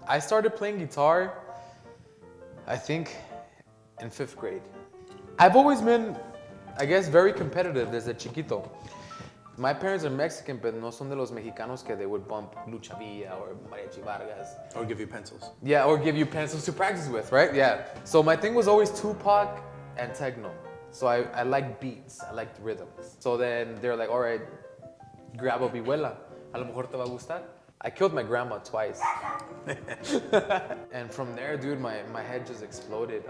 I started playing guitar, I think, in 5th grade. I've always been, I guess, very competitive desde chiquito. My parents are Mexican, but no son de los mexicanos que they would bump Lucha Villa or Mariachi Vargas. Or give you pencils. Yeah, or give you pencils to practice with, right? Yeah. So my thing was always Tupac and techno. So I liked beats, I liked rhythms. So then they're like, all right, grab a vihuela, a lo mejor te va a gustar. I killed my grandma twice. And from there, dude, my head just exploded.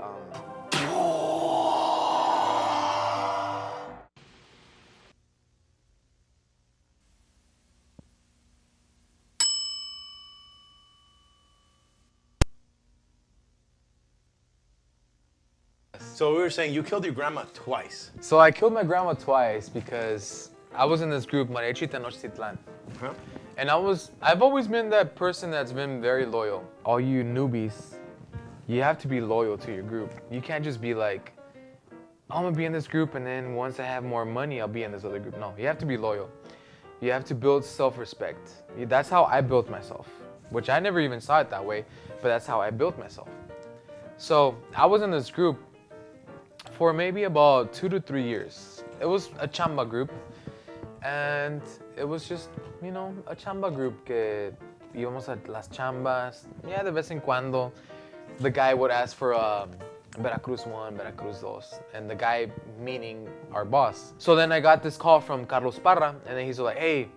So we were saying you killed your grandma twice. So I killed my grandma twice because I was in this group, Mariachi Tenochtitlan. Huh? And I've always been that person that's been very loyal. All you newbies, you have to be loyal to your group. You can't just be like, I'm gonna be in this group and then once I have more money, I'll be in this other group. No, you have to be loyal. You have to build self-respect. That's how I built myself, which I never even saw it that way, but that's how I built myself. So I was in this group for maybe about 2 to 3 years. It was a chamba group, and it was just, you know, a chamba group que íbamos a las chambas, yeah, de vez en cuando. The guy would ask for Veracruz 1, Veracruz 2, and the guy meaning our boss. So then I got this call from Carlos Parra, and then he's like, hey,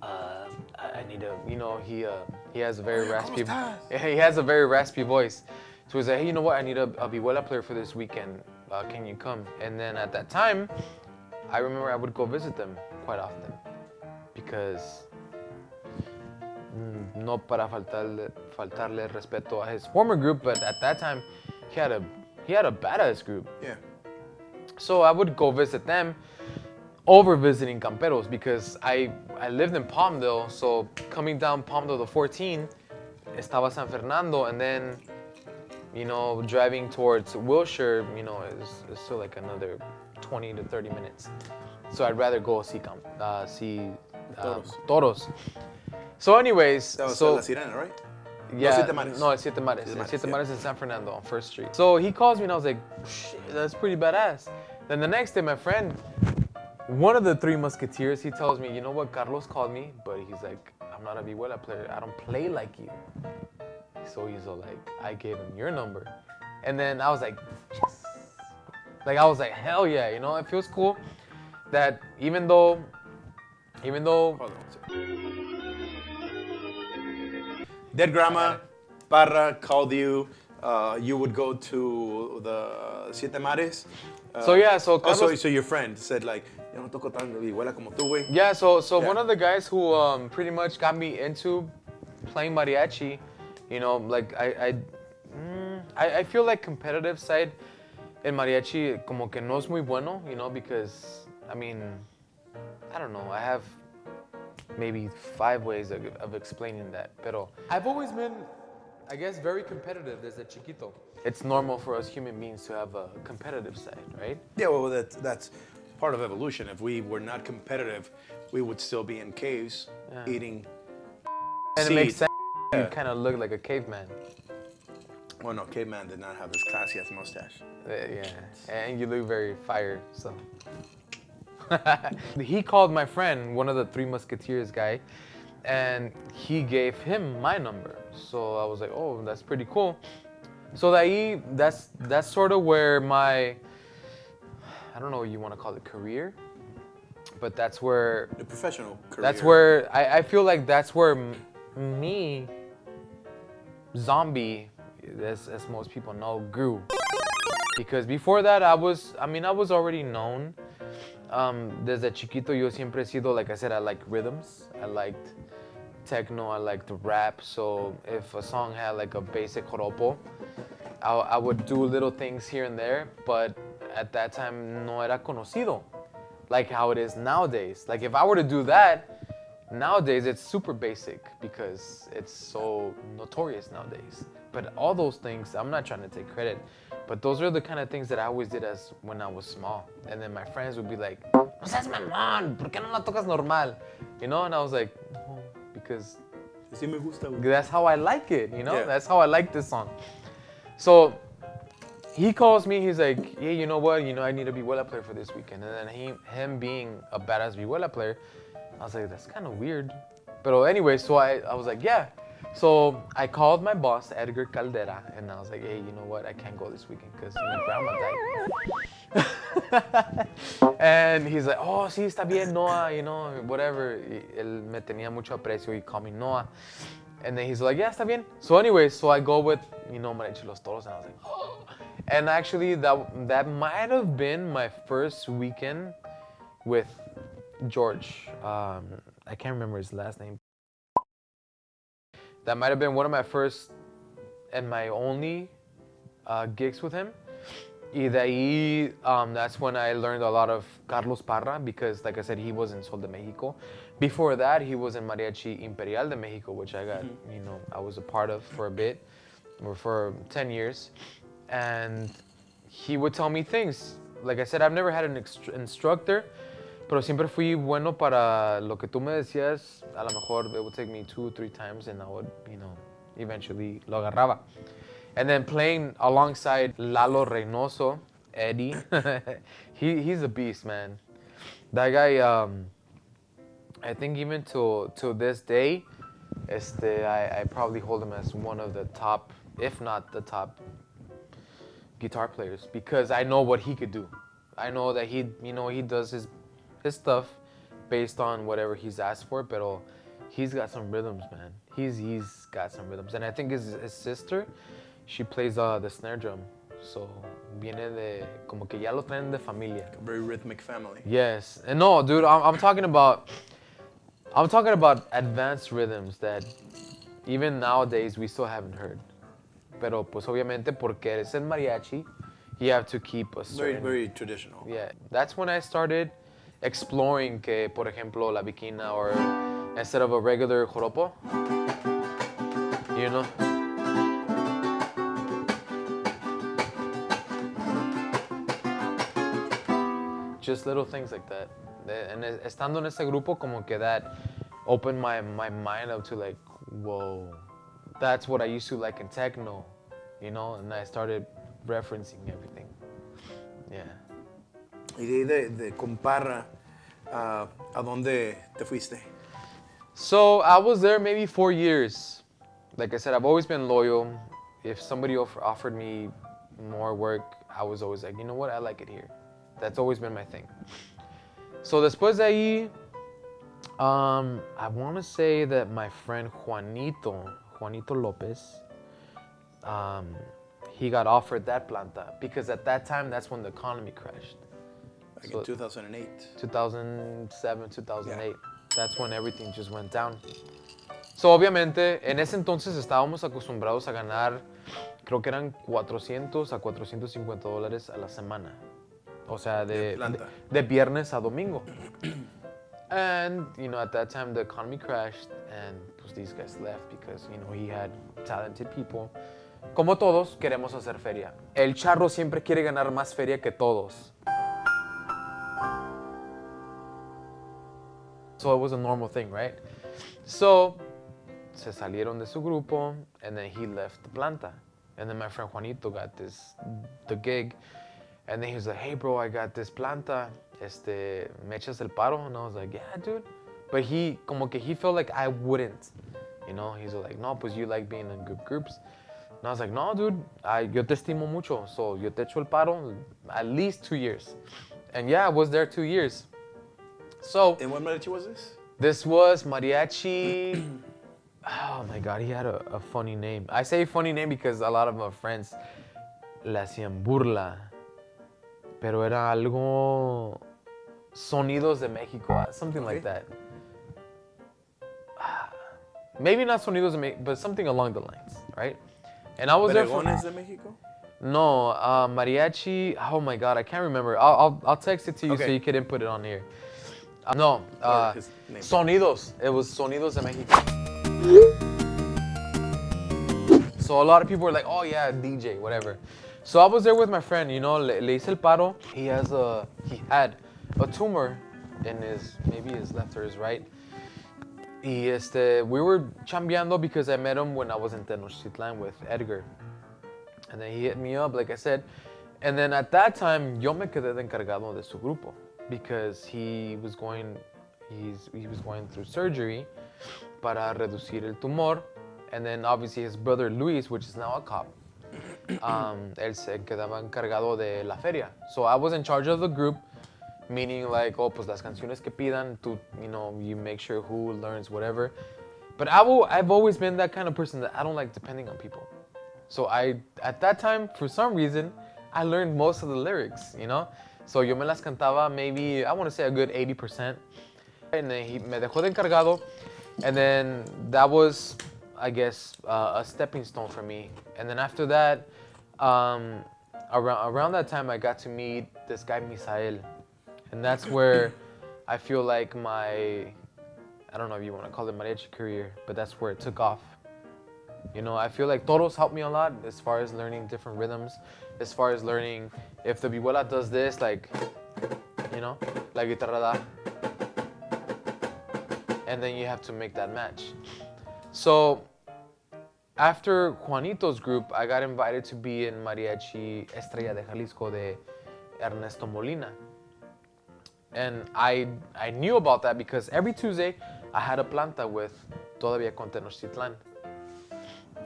I need a, you know, he has a very raspy, he has a very raspy voice. So he's like, hey, you know what? I need a vihuela player for this weekend. Can you come? And then at that time, I remember I would go visit them quite often because no para faltarle respeto a his former group, but at that time, he had a badass group. Yeah. So I would go visit them over visiting Camperos because I lived in Palmdale, so coming down Palmdale to 14, estaba San Fernando, and then, you know, driving towards Wilshire, you know, is still like another 20 to 30 minutes. So I'd rather go see Toros. So anyways, That was so La Sirena, right? yeah, Siete Mares. no, it's Siete Mares. Siete Mares, Siete yeah. Mares in San Fernando on 1st Street. So he calls me and I was like, shit, that's pretty badass. Then the next day, my friend, one of the 3 Musketeers, he tells me, you know what, Carlos called me, but he's like, I'm not a vihuela player. I don't play like you. So he's all like, I gave him your number. And then I was like, yes. Like, I was like, hell yeah, you know, it feels cool that even though, Hold on one second. Dead grandma, Parra called you. You would go to the Siete Mares. so yeah, so Carlos, So your friend said like, yo no toco tan de vihuela como tú, güey. yeah, so Yeah. one of the guys who pretty much got me into playing mariachi, you know, like I feel like competitive side in mariachi como que no es muy bueno, you know, because I mean, I don't know, I have maybe 5 ways of explaining that, pero I've always been, I guess, very competitive desde chiquito. It's normal for us human beings to have a competitive side, right? Yeah, well, that's part of evolution. If we were not competitive, we would still be in caves eating And seeds. it makes sense. Yeah. You kind of look like a caveman. Well, no, caveman did not have this classy ass mustache. Yeah, and you look very fire, so. He called my friend, one of the 3 Musketeers guy, and he gave him my number. So I was like, oh, that's pretty cool. So that's sort of where my, I don't know what you want to call it, career, but that's where, The professional career. that's where, I feel like that's where me, zombie, as most people know, grew. Because before that, I was already known. Desde chiquito, yo siempre he sido, like I said, I like rhythms. I liked techno, I liked rap. So if a song had like a basic joropo, I would do little things here and there. But at that time, no era conocido, like how it is nowadays. Like if I were to do that, nowadays it's super basic because it's so notorious nowadays. But all those things, I'm not trying to take credit, but those are the kind of things that I always did as when I was small. And then my friends would be like, no seas mamón, ¿por qué no la tocas normal? You know, and I was like, oh, because Sí me gusta, güey. That's how I like it, you know? Yeah. That's how I like this song. So he calls me, he's like, hey, you know what? I need a Vihuela player for this weekend. And then him being a badass Vihuela player, I was like, that's kind of weird. But anyway, so I was like, yeah. So I called my boss, Edgar Caldera, and I was like, hey, you know what? I can't go this weekend because my grandma died. And he's like, oh, sí, está bien, Noah, whatever. Él me tenía mucho aprecio. He called me Noah. And then he's like, yeah, está bien. So anyway, so I go with, Mariachi Los Toros, and I was like, oh. And actually, that might have been my first weekend with George. I can't remember his last name. That might have been one of my first and my only gigs with him. Y de ahí, that's when I learned a lot of Carlos Parra because, like I said, he was in Sol de Mexico. Before that, he was in Mariachi Imperial de Mexico, which I got, I was a part of for a bit, or for 10 years. And he would tell me things. Like I said, I've never had an instructor, pero siempre fui bueno para lo que tú me decías. A lo mejor it would take me 2 or 3 times and I would, eventually lo agarraba. And then playing alongside Lalo Reynoso, Eddie, he's a beast, man. That guy, I think even to this day, I probably hold him as one of the top, if not the top, guitar players because I know what he could do. I know that he does his stuff based on whatever he's asked for, but he's got some rhythms, man. He's got some rhythms, and I think his sister, she plays the snare drum, so viene de como que ya lo traen de familia. A very rhythmic family. Yes, and no, dude, I'm talking about advanced rhythms that even nowadays we still haven't heard. Pero pues obviamente porque eres el mariachi, you have to keep a certain... Very traditional. Yeah, that's when I started exploring que, por ejemplo, la viquina or instead of a regular joropo, just little things like that. And estando en ese grupo, como que that opened my mind up to like, whoa, that's what I used to like in techno, and I started referencing everything. Yeah. Y de con Parra, ¿a dónde te fuiste? So I was there maybe 4 years. Like I said, I've always been loyal. If somebody offered me more work, I was always like, you know what, I like it here. That's always been my thing. So después de ahí, I want to say that my friend Juanito Lopez, he got offered that planta because at that time, that's when the economy crashed. Like in 2008. 2007, 2008. Yeah. That's when everything just went down. So obviamente, en ese entonces estábamos acostumbrados a ganar, creo que eran $400 a $450 a la semana. O sea, de viernes a domingo. And, at that time, the economy crashed and pues, these guys left because, he had talented people. Como todos, queremos hacer feria. El charro siempre quiere ganar más feria que todos. So it was a normal thing, right? So, se salieron de su grupo, and then he left the planta. And then my friend Juanito got the gig. And then he was like, hey, bro, I got this planta. ¿Me echas el paro? And I was like, yeah, dude. But he felt like I wouldn't. He's like, no, pues you like being in good groups. And I was like, no, dude, yo te estimo mucho. So yo te echo el paro at least 2 years. And yeah, I was there 2 years. So. And what mariachi was this? This was Mariachi. Oh my God, he had a funny name. I say funny name because a lot of my friends le hacían burla. Pero era algo Sonidos de Mexico, something like that. Maybe not Sonidos de Mexico, but something along the lines, right? And I was there for... ¿Pregones de Mexico? No, Mariachi. Oh my God, I can't remember. I'll text it to you so you can input it on here. No, Sonidos. It was Sonidos de Mexico. So a lot of people were like, oh yeah, DJ, whatever. So I was there with my friend, le hice el paro. He had a tumor in maybe his left or his right. Y we were chambeando because I met him when I was in Tenochtitlan with Edgar. And then he hit me up, like I said. And then at that time, yo me quedé de encargado de su grupo because he was going through surgery para reducir el tumor. And then obviously his brother Luis, which is now a cop, él se quedaba encargado de la feria. So I was in charge of the group, meaning like, oh, pues las canciones que pidan, tú, you make sure who learns whatever. But I've always been that kind of person that I don't like depending on people. So at that time, for some reason, I learned most of the lyrics, So yo me las cantaba maybe, I want to say a good 80%. And then he me dejó de encargado. And then that was, I guess, a stepping stone for me. And then after that, around that time, I got to meet this guy, Misael. And that's where I feel like I don't know if you want to call it mariachi career, but that's where it took off. I feel like Toros helped me a lot as far as learning different rhythms, as far as learning if the vihuela does this, like, la guitarra da. And then you have to make that match. So after Juanito's group, I got invited to be in Mariachi Estrella de Jalisco de Ernesto Molina. And I knew about that because every Tuesday I had a planta with todavía con Tenochtitlan.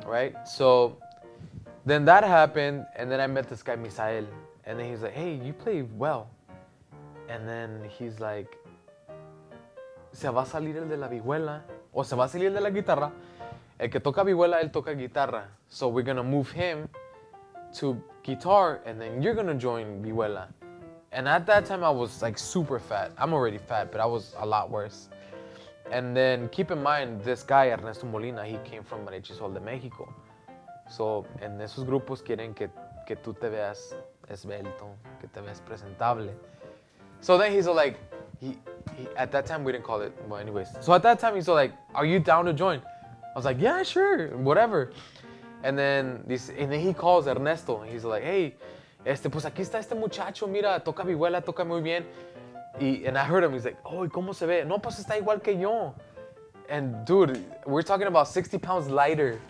Right? So then that happened, and then I met this guy, Misael. And then he's like, hey, you play well. And then he's like, se va a salir el de la vihuela, o se va a salir el de la guitarra. El que toca vihuela, él toca guitarra. So we're going to move him to guitar, and then you're going to join vihuela. And at that time, I was like super fat. I'm already fat, but I was a lot worse. And then keep in mind, this guy, Ernesto Molina, he came from Mariachi Sonidos de Mexico. So en esos grupos quieren que tú te veas esbelto, que te veas presentable. So then he's like, he at that time we didn't call it, well anyways. So at that time he's like, are you down to join? I was like, yeah, sure, whatever. And then he calls Ernesto. He's like, hey, pues aquí está este muchacho, mira, toca vihuela, toca muy bien. And I heard him, he's like, oh, ¿cómo se ve? No, pues está igual que yo. And dude, we're talking about 60 pounds lighter.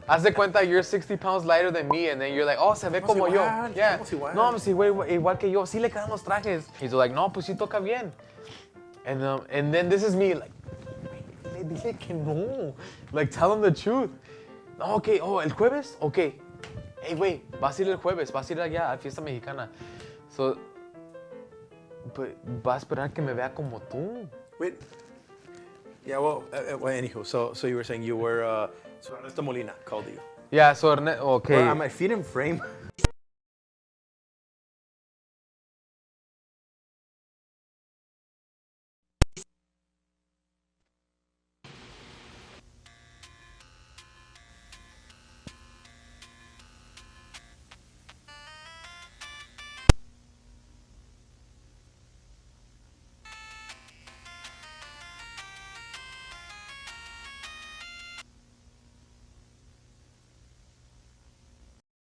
Haz de cuenta, you're 60 pounds lighter than me, and then you're like, oh, se ve como yo. Yeah. No, pues igual que yo, sí le quedan los trajes. He's like, no, pues sí toca bien. And then this is me, like, le dije que no. Like, tell him the truth. Okay, oh, el jueves? Okay. Hey, güey, vas a ir el jueves, vas a ir allá a Fiesta Mexicana. So, but va a esperar que me vea como tú. Wait. Yeah, well, anywho, so you were saying you were, so Ernesto Molina called you. Yeah, so okay. Well, am I feet in frame?